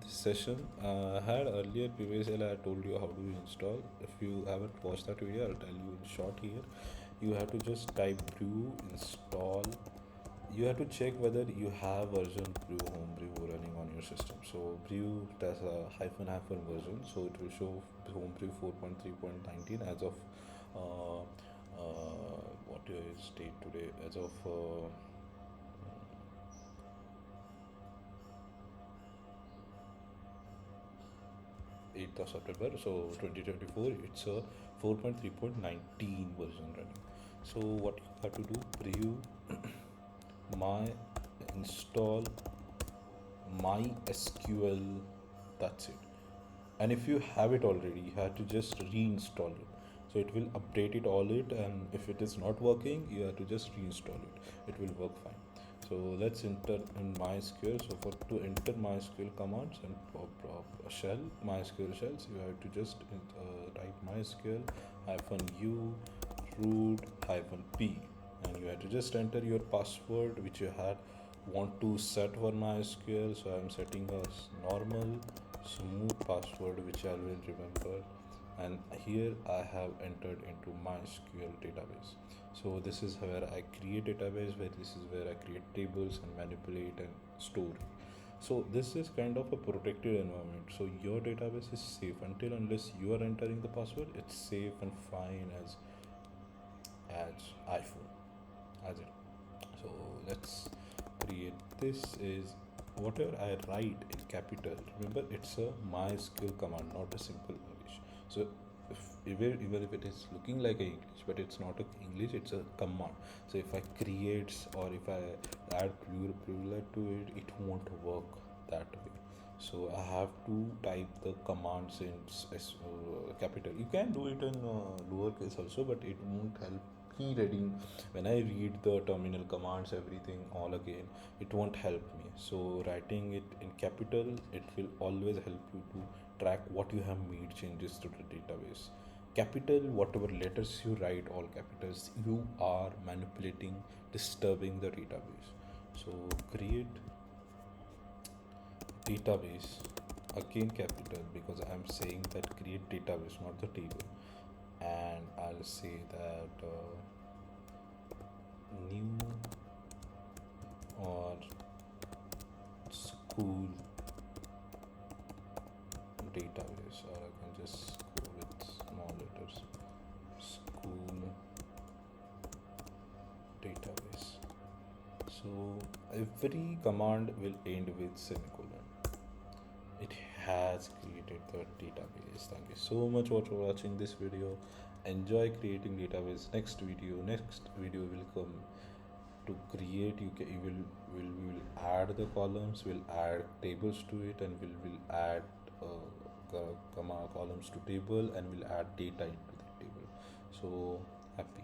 This session I had earlier previously I told you how to install. If you haven't watched that video, I'll tell you in short here. You have to just type brew install. You have to check whether you have version brew homebrew running on your system. So brew has a hyphen hyphen version, so it will show homebrew 4.3.19 as of uh, what is date today, as of 8th of September, so 2024. It's a 4.3.19 version running. So what you have to do, brew my install mySQL, that's it. And if you have it already, you have to just reinstall it, so it will update it all it, and if it is not working, you have to just reinstall it will work fine. So let's enter in mysql. So for to enter mysql commands and shell mysql shells, you have to just type mysql hyphen u root hyphen p, and you have to just enter your password which you had want to set for mysql. So I'm setting a normal smooth password which I will remember, and here I have entered into MySQL database. So this is where I create database, where this is where I create tables and manipulate and store. So this is kind of a protected environment. So your database is safe until unless you are entering the password. It's safe and fine as iPhone as it. So let's create. This is whatever I write in capital. Remember, it's a MySQL command, not a simple English. So if, even if it is looking like a English, but it's not a English, it's a command. So if I create or if I add plural to it, it won't work that way. So I have to type the commands in capital. You can do it in lowercase also, but it won't help me reading. When I read the terminal commands, everything all again, it won't help me. So writing it in capital, it will always help you to track what you have made changes to the database. Capital, whatever letters you write, all capitals, you are manipulating, disturbing the database. So create database, again capital, because I'm saying that create database, not the table. And I'll say that new or school database, or I can just go with small letters, school database. So every command will end with semicolon. It has created the database. Thank you so much for watching this video. Enjoy creating database. Next video will come to create. You will add the columns, will add tables to it, and will add columns to table, and will add data into the table. So happy.